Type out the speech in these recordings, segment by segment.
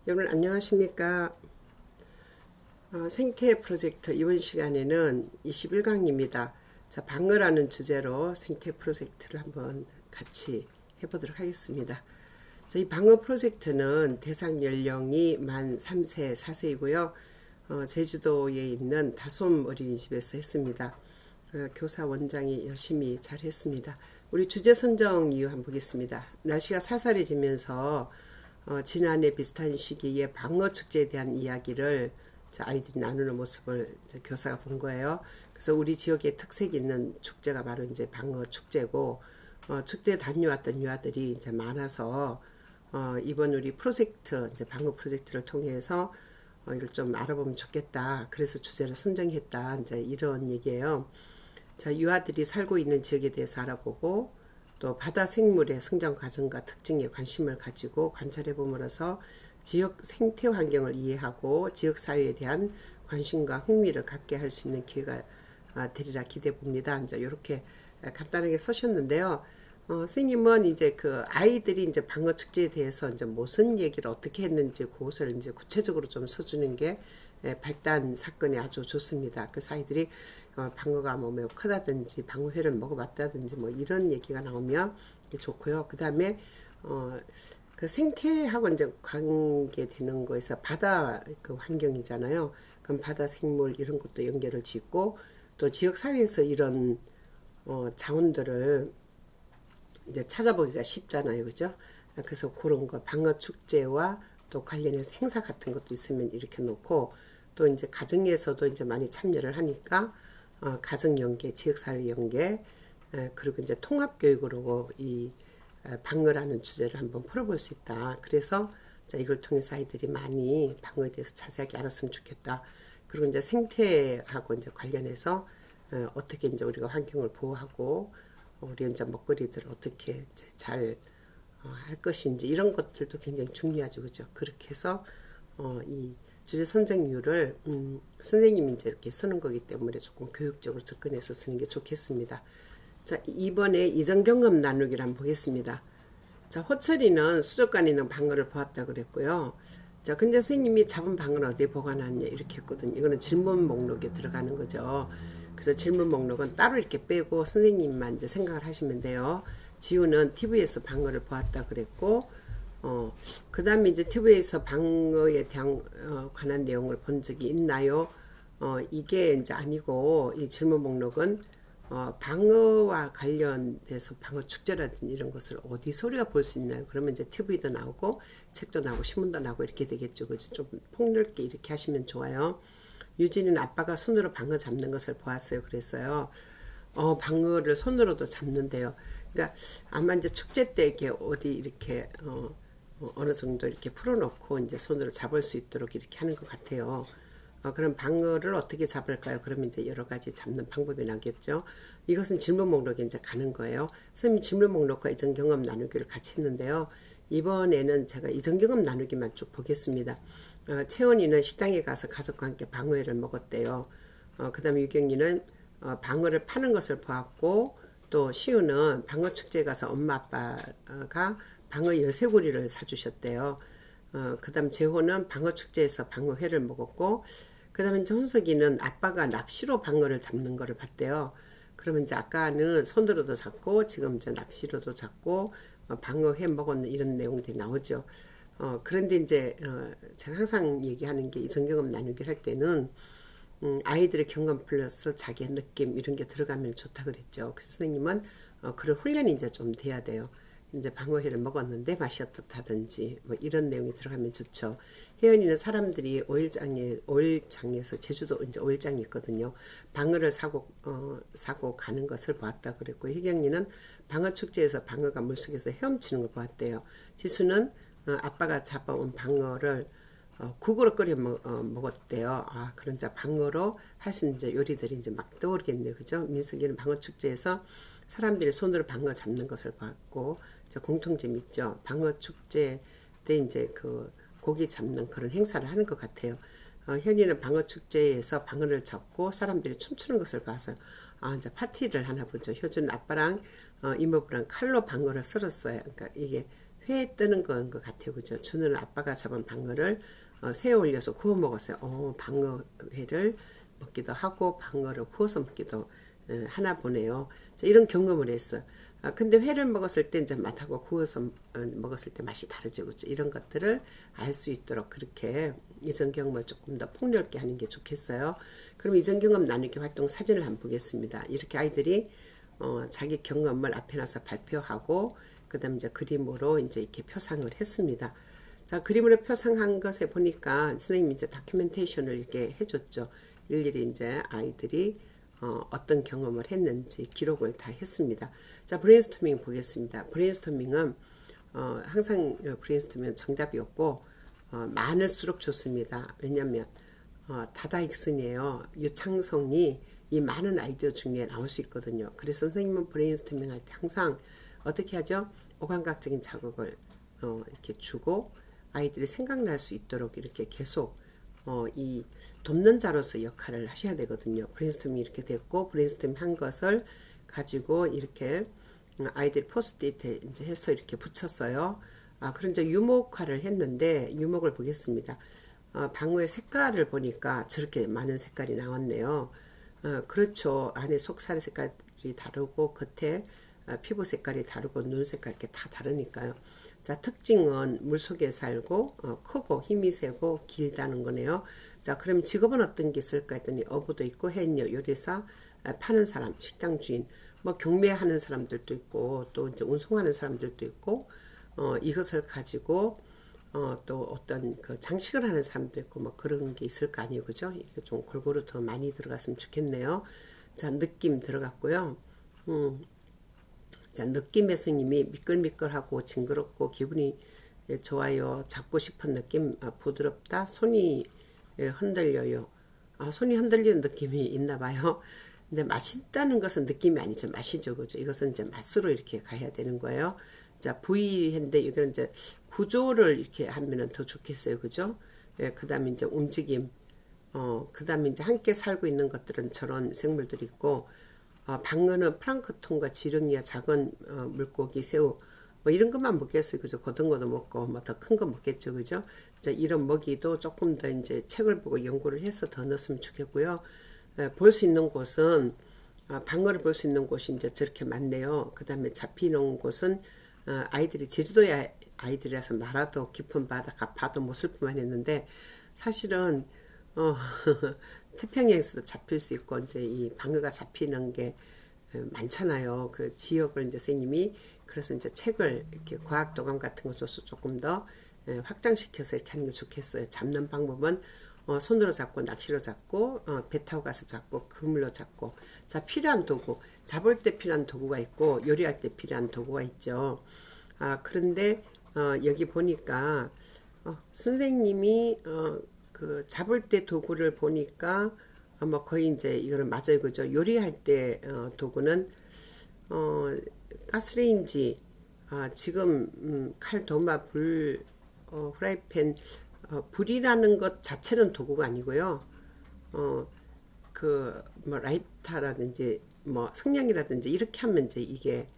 여러분 안녕하십니까. 생태 프로젝트 이번 시간에는 21강입니다. 자, 방어라는 주제로 생태 프로젝트를 한번 같이 해보도록 하겠습니다. 자, 이 방어 프로젝트는 대상 연령이 만 3세, 4세이고요. 제주도에 있는 다솜 어린이집에서 했습니다. 교사 원장이 열심히 잘 했습니다. 우리 주제 선정 이유 한번 보겠습니다. 날씨가 살살해지면서 지난해 비슷한 시기에 방어 축제에 대한 이야기를 아이들이 나누는 모습을 교사가 본 거예요. 그래서 우리 지역에 특색 있는 축제가 바로 이제 방어 축제고, 축제에 다녀왔던 유아들이 이제 많아서, 이번 우리 프로젝트, 이제 방어 프로젝트를 통해서, 이걸 좀 알아보면 좋겠다. 그래서 주제를 선정했다. 이제 이런 얘기예요. 자, 유아들이 살고 있는 지역에 대해서 알아보고, 또 바다 생물의 성장 과정과 특징에 관심을 가지고 관찰해 봄으로써 지역 생태 환경을 이해하고 지역 사회에 대한 관심과 흥미를 갖게 할 수 있는 기회가 되리라 기대해 봅니다. 이제 이렇게 간단하게 쓰셨는데요. 선생님은 이제 그 아이들이 이제 방어 축제에 대해서 이제 무슨 얘기를 어떻게 했는지 그것을 이제 구체적으로 좀 써주는 게 발단 사건이 아주 좋습니다. 그래서 아이들이 방어가 뭐 매우 크다든지 방어회를 먹어봤다든지 뭐 이런 얘기가 나오면 좋고요. 그 다음에 그 생태하고 이제 관계되는 거에서 바다 그 환경이잖아요. 그럼 바다 생물 이런 것도 연결을 짓고 또 지역 사회에서 이런 자원들을 이제 찾아보기가 쉽잖아요, 그죠? 그래서 그런 거 방어 축제와 또 관련해서 행사 같은 것도 있으면 이렇게 놓고 또 이제 가정에서도 이제 많이 참여를 하니까 가정 연계, 지역사회 연계, 그리고 이제 통합교육으로 이 방어라는 주제를 한번 풀어볼 수 있다. 그래서 자, 이걸 통해서 아이들이 많이 방어에 대해서 자세하게 알았으면 좋겠다. 그리고 이제 생태하고 이제 관련해서 어떻게 이제 우리가 환경을 보호하고 우리 이제 먹거리들을 어떻게 이제 잘 할 것인지 이런 것들도 굉장히 중요하죠, 그죠? 그렇게 해서 이 주제 선정 이유를 선생님이 이제 이렇게 쓰는 거기 때문에 조금 교육적으로 접근해서 쓰는 게 좋겠습니다. 자, 이번에 이전 경험 나누기를 한번 보겠습니다. 자, 호철이는 수족관에 있는 방어를 보았다 그랬고요. 자, 근데 선생님이 잡은 방어는 어디에 보관하느냐 이렇게 했거든요. 이거는 질문 목록에 들어가는 거죠. 그래서 질문 목록은 따로 이렇게 빼고 선생님만 이제 생각을 하시면 돼요. 지우는 TV에서 방어를 보았다 그랬고, 그 다음에 이제 TV에서 방어에 대한, 관한 내용을 본 적이 있나요? 이게 이제 아니고, 이 질문 목록은, 방어와 관련돼서 방어 축제라든지 이런 것을 어디서 우리가 볼 수 있나요? 그러면 이제 TV도 나오고, 책도 나오고, 신문도 나오고 이렇게 되겠죠. 그죠? 좀 폭넓게 이렇게 하시면 좋아요. 유진이는 아빠가 손으로 방어 잡는 것을 보았어요. 그랬어요. 방어를 손으로도 잡는데요. 그러니까 아마 이제 축제 때 이렇게 어디 이렇게 어느 정도 이렇게 풀어놓고 이제 손으로 잡을 수 있도록 이렇게 하는 것 같아요. 그럼 방어를 어떻게 잡을까요? 그러면 이제 여러 가지 잡는 방법이 나겠죠. 이것은 질문 목록에 이제 가는 거예요. 선생님 질문 목록과 이전 경험 나누기를 같이 했는데요. 이번에는 제가 이전 경험 나누기만 쭉 보겠습니다. 채원이는 식당에 가서 가족과 함께 방어회를 먹었대요. 그 다음에 유경이는 방어를 파는 것을 보았고, 또 시우는 방어 축제에 가서 엄마 아빠가 방어 열쇠고리를 사주셨대요. 그 다음 재호는 방어 축제에서 방어회를 먹었고, 그 다음에 이제 혼석이는 아빠가 낚시로 방어를 잡는 거를 봤대요. 그러면 이제 아까는 손으로도 잡고, 지금 이제 낚시로도 잡고, 방어회 먹었는 이런 내용들이 나오죠. 그런데 이제, 제가 항상 얘기하는 게 이 전경험 나누기를 할 때는, 아이들의 경험 플러스 자기의 느낌 이런 게 들어가면 좋다 그랬죠. 그래서 선생님은 그런 훈련이 이제 좀 돼야 돼요. 이제 방어회를 먹었는데 맛이 어떻다든지 뭐 이런 내용이 들어가면 좋죠. 혜연이는 사람들이 오일장에서 제주도 이제 오일장이 있거든요. 방어를 사고 가는 것을 보았다 그랬고, 혜경이는 방어 축제에서 방어가 물속에서 헤엄치는 걸 보았대요. 지수는 아빠가 잡아온 방어를 국으로 끓여 먹었대요. 그런 자 방어로 할 수 있는 요리들이 이제 막 떠오르겠네요. 그죠? 민석이는 방어 축제에서 사람들이 손으로 방어 잡는 것을 봤고, 공통점이 있죠. 방어 축제 때 이제 그 고기 잡는 그런 행사를 하는 것 같아요. 현이는 방어 축제에서 방어를 잡고 사람들이 춤추는 것을 봐서 이제 파티를 하나 보죠. 효주는 아빠랑 이모부랑 칼로 방어를 썰었어요. 그러니까 이게 회 뜨는 건 것 같아요. 그죠? 준우는 아빠가 잡은 방어를 새에 올려서 구워 먹었어요. 방어회를 먹기도 하고 방어를 구워서 먹기도 하나 보네요. 이런 경험을 했어. 근데 회를 먹었을 때 이제 맛하고 구워서 먹었을 때 맛이 다르죠. 그죠? 이런 것들을 알 수 있도록 그렇게 이전 경험을 조금 더 폭넓게 하는 게 좋겠어요. 그럼 이전 경험 나누기 활동 사진을 한번 보겠습니다. 이렇게 아이들이 자기 경험을 앞에 나서 발표하고 그다음 이제 그림으로 이제 이렇게 표상을 했습니다. 자, 그림으로 표상한 것에 보니까 선생님이 이제 다큐멘테이션을 이렇게 해줬죠. 일일이 이제 아이들이 어떤 경험을 했는지 기록을 다 했습니다. 자, 브레인스토밍 보겠습니다. 브레인스토밍은 항상 브레인스토밍은 정답이 없고 많을수록 좋습니다. 왜냐하면 다다익선이에요. 유창성이 이 많은 아이디어 중에 나올 수 있거든요. 그래서 선생님은 브레인스토밍 할 때 항상 어떻게 하죠? 오감각적인 자극을 이렇게 주고 아이들이 생각날 수 있도록 이렇게 계속 이 돕는 자로서 역할을 하셔야 되거든요. 브레인스토밍이 이렇게 됐고 브레인스토밍 한 것을 가지고 이렇게 아이들이 포스트잇에 이제 해서 이렇게 붙였어요. 그런 이제 유목화를 했는데 유목을 보겠습니다. 방어의 색깔을 보니까 저렇게 많은 색깔이 나왔네요. 그렇죠. 안에 속살 색깔이 다르고 겉에 피부 색깔이 다르고 눈 색깔 이렇게 다 다르니까요. 자, 특징은 물속에 살고 크고 힘이 세고 길다는 거네요. 자, 그럼 직업은 어떤 게 있을까 했더니 어부도 있고 해녀, 요리사, 파는 사람, 식당 주인, 뭐 경매하는 사람들도 있고 또 이제 운송하는 사람들도 있고 이것을 가지고 또 어떤 그 장식을 하는 사람도 있고 뭐 그런 게 있을 거 아니에요. 그죠? 이게 좀 골고루 더 많이 들어갔으면 좋겠네요. 자, 느낌 들어갔고요. 자, 느낌의 스님이 미끌미끌하고 징그럽고 기분이 좋아요. 잡고 싶은 느낌, 부드럽다. 손이 흔들려요. 손이 흔들리는 느낌이 있나 봐요. 근데 맛있다는 것은 느낌이 아니죠. 맛이죠. 그죠? 이것은 이제 맛으로 이렇게 가야 되는 거예요. 자, 부위인데 이건 이제 구조를 이렇게 하면은 더 좋겠어요. 그죠? 그 다음에 이제 움직임. 그 다음에 이제 함께 살고 있는 것들은 저런 생물들이 있고, 방어는 플랑크톤과 지렁이와 작은 물고기, 새우, 뭐 이런 것만 먹겠어요. 그죠? 고등어도 먹고, 뭐 더 큰 거 먹겠죠. 그죠? 자, 이런 먹이도 조금 더 이제 책을 보고 연구를 해서 더 넣었으면 좋겠고요. 볼 수 있는 곳은, 방어를 볼 수 있는 곳이 이제 저렇게 많네요. 그 다음에 잡히는 곳은, 아이들이 제주도의 아이들이라서 말아도 깊은 바다, 봐도 못 슬프만 했는데, 사실은, 태평양에서도 잡힐 수 있고 이제 이 방어가 잡히는 게 많잖아요. 그 지역을 이제 선생님이 그래서 이제 책을 이렇게 과학 도감 같은 거 줘서 조금 더 확장시켜서 이렇게 하는 게 좋겠어요. 잡는 방법은 손으로 잡고 낚시로 잡고 배 타고 가서 잡고 그물로 잡고 자 필요한 도구 잡을 때 필요한 도구가 있고 요리할 때 필요한 도구가 있죠. 그런데 여기 보니까 선생님이 그 잡을 때 도구를 보니까 뭐 거의 이제 이거는 맞아요. 그죠? 요리할 때 도구는 가스레인지 지금 칼, 도마, 불, 프라이팬 불이라는 것 자체는 도구가 아니고요. 그 뭐 라이터라든지 뭐 성냥이라든지 이렇게 하면 이제 이게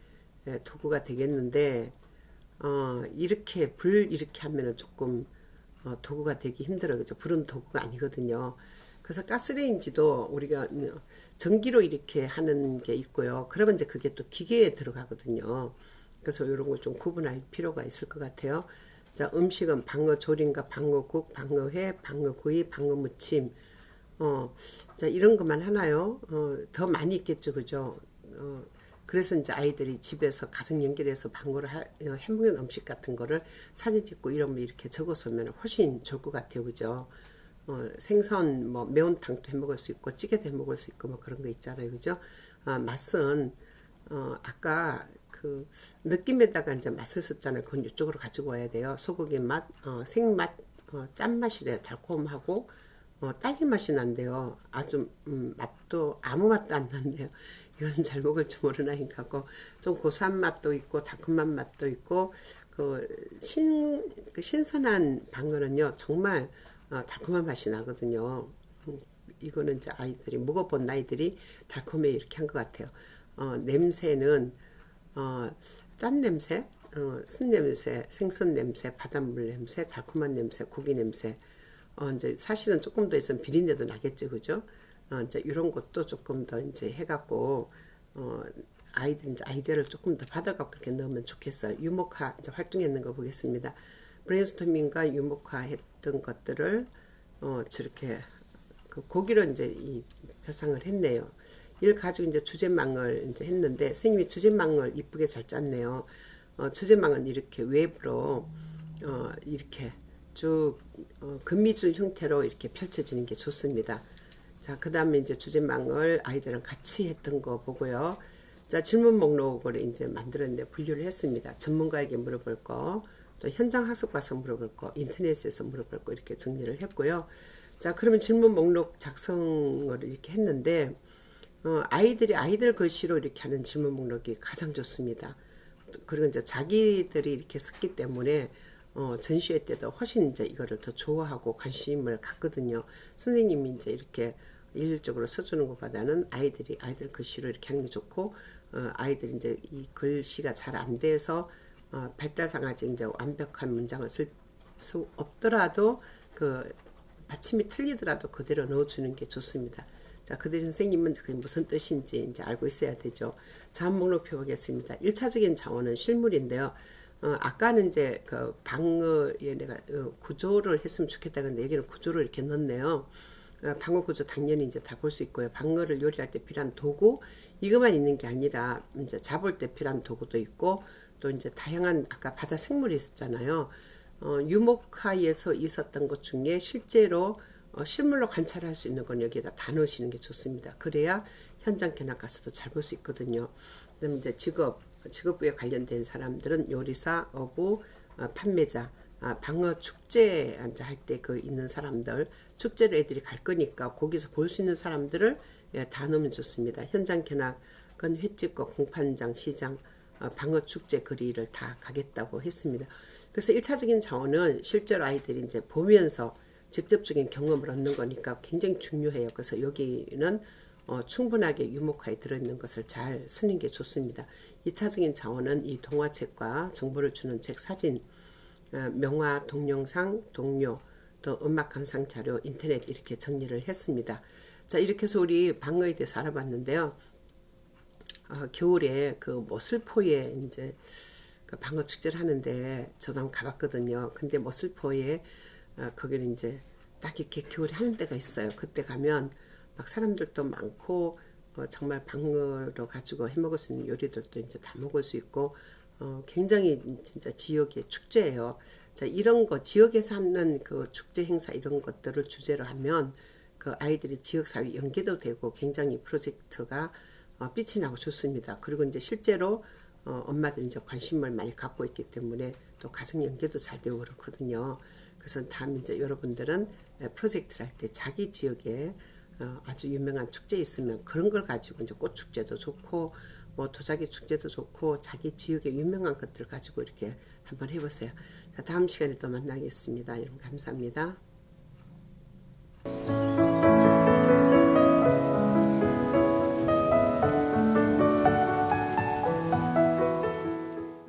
도구가 되겠는데 이렇게 불 이렇게 하면은 조금 도구가 되기 힘들어요. 그죠? 불은 도구가 아니거든요. 그래서 가스레인지도 우리가 전기로 이렇게 하는 게 있고요. 그러면 이제 그게 또 기계에 들어가거든요. 그래서 이런 걸 좀 구분할 필요가 있을 것 같아요. 자, 음식은 방어조림과 방어국, 방어회, 방어구이, 방어무침. 자, 이런 것만 하나요? 더 많이 있겠죠. 그죠? 그래서 이제 아이들이 집에서 가정 연결해서 방어를 해먹는 음식 같은 거를 사진 찍고 이런 거 이렇게 적어서 오면 훨씬 좋을 것 같아요. 그죠? 생선 뭐 매운탕도 해 먹을 수 있고 찌개도 해 먹을 수 있고 뭐 그런 거 있잖아요. 그죠? 맛은 아까 그 느낌에다가 이제 맛을 썼잖아요. 그건 이쪽으로 가지고 와야 돼요. 소고기 맛, 생맛, 짠맛이래요. 달콤하고 딸기 맛이 난대요. 아주 맛도 아무 맛도 안 난대요. 이건 잘 먹을 줄 모르는 아이가 고 좀 고소한 맛도 있고 달콤한 맛도 있고 그 신선한 방어는요 정말 달콤한 맛이 나거든요. 이거는 이제 아이들이 먹어본 아이들이 달콤해 이렇게 한 것 같아요. 냄새는 짠 냄새, 쓴냄새, 생선 냄새, 바닷물 냄새, 달콤한 냄새, 고기 냄새. 이제 사실은 조금 더 있으면 비린내도 나겠죠, 그죠? 이제 이런 것도 조금 더 이제 해갖고, 아이들 이제 아이디어를 조금 더 받아갖고 이렇게 넣으면 좋겠어요. 유목화 이제 활동했는 거 보겠습니다. 브레인스토밍과 유목화 했던 것들을, 저렇게, 그 고기로 이제 이 표상을 했네요. 이걸 가지고 이제 주제망을 이제 했는데, 선생님이 주제망을 이쁘게 잘 짰네요. 주제망은 이렇게 웹으로, 이렇게 쭉, 금미줄 형태로 이렇게 펼쳐지는 게 좋습니다. 자, 그 다음에 이제 주제망을 아이들랑 같이 했던 거 보고요. 자, 질문 목록을 이제 만들었는데 분류를 했습니다. 전문가에게 물어볼 거, 또 현장 학습 가서 물어볼 거, 인터넷에서 물어볼 거 이렇게 정리를 했고요. 자, 그러면 질문 목록 작성을 이렇게 했는데, 아이들 글씨로 이렇게 하는 질문 목록이 가장 좋습니다. 그리고 이제 자기들이 이렇게 썼기 때문에, 전시회 때도 훨씬 이제 이거를 더 좋아하고 관심을 갖거든요. 선생님이 이제 이렇게 일률적으로 써주는 것보다는 아이들 글씨로 이렇게 하는 게 좋고, 아이들이 이제 이 글씨가 잘 안 돼서, 발달상 아직 이제 완벽한 문장을 쓸 수 없더라도, 그, 받침이 틀리더라도 그대로 넣어주는 게 좋습니다. 자, 그 대신 선생님은 그게 무슨 뜻인지 이제 알고 있어야 되죠. 자원 목록표 보겠습니다. 1차적인 자원은 실물인데요. 아까는 이제 그 방어에 내가 구조를 했으면 좋겠다. 근데 여기는 구조를 이렇게 넣었네요. 방어 구조 당연히 이제 다 볼 수 있고요. 방어를 요리할 때 필요한 도구, 이것만 있는 게 아니라 이제 잡을 때 필요한 도구도 있고, 또 이제 다양한 아까 바다 생물이 있었잖아요. 유목화에서 있었던 것 중에 실제로 실물로 관찰할 수 있는 건 여기에다 다 넣으시는 게 좋습니다. 그래야 현장 견학 가서도 잘 볼 수 있거든요. 그다음에 이제 직업부에 관련된 사람들은 요리사, 어부, 판매자, 방어 축제 할 때 그 있는 사람들, 축제를 애들이 갈 거니까 거기서 볼 수 있는 사람들을 다 넣으면 좋습니다. 현장 견학은 횟집과 공판장, 시장, 방어 축제 거리를 다 가겠다고 했습니다. 그래서 1차적인 자원은 실제로 아이들이 이제 보면서 직접적인 경험을 얻는 거니까 굉장히 중요해요. 그래서 여기는 충분하게 유목화에 들어있는 것을 잘 쓰는 게 좋습니다. 2차적인 자원은 이 동화책과 정보를 주는 책, 사진, 명화, 동영상, 동료, 또 음악 감상 자료, 인터넷 이렇게 정리를 했습니다. 자, 이렇게 해서 우리 방어에 대해서 알아봤는데요. 겨울에 그 모슬포에 이제 그 방어 축제를 하는데 저도 한번 가봤거든요. 근데 모슬포에 거기는 이제 딱 이렇게 겨울에 하는 데가 있어요. 그때 가면 막 사람들도 많고 정말 방어로 가지고 해 먹을 수 있는 요리들도 이제 다 먹을 수 있고 굉장히 진짜 지역의 축제예요. 자, 이런 거 지역에서 하는 그 축제 행사 이런 것들을 주제로 하면 그 아이들이 지역사회 연계도 되고 굉장히 프로젝트가 빛이 나고 좋습니다. 그리고 이제 실제로 엄마들이 이제 관심을 많이 갖고 있기 때문에 또 가정 연계도 잘 되고 그렇거든요. 그래서 다음 이제 여러분들은 프로젝트를 할 때 자기 지역에 아주 유명한 축제 있으면 그런 걸 가지고 이제 꽃 축제도 좋고 뭐 도자기 축제도 좋고 자기 지역의 유명한 것들 가지고 이렇게 한번 해보세요. 자, 다음 시간에 또 만나겠습니다. 여러분 감사합니다.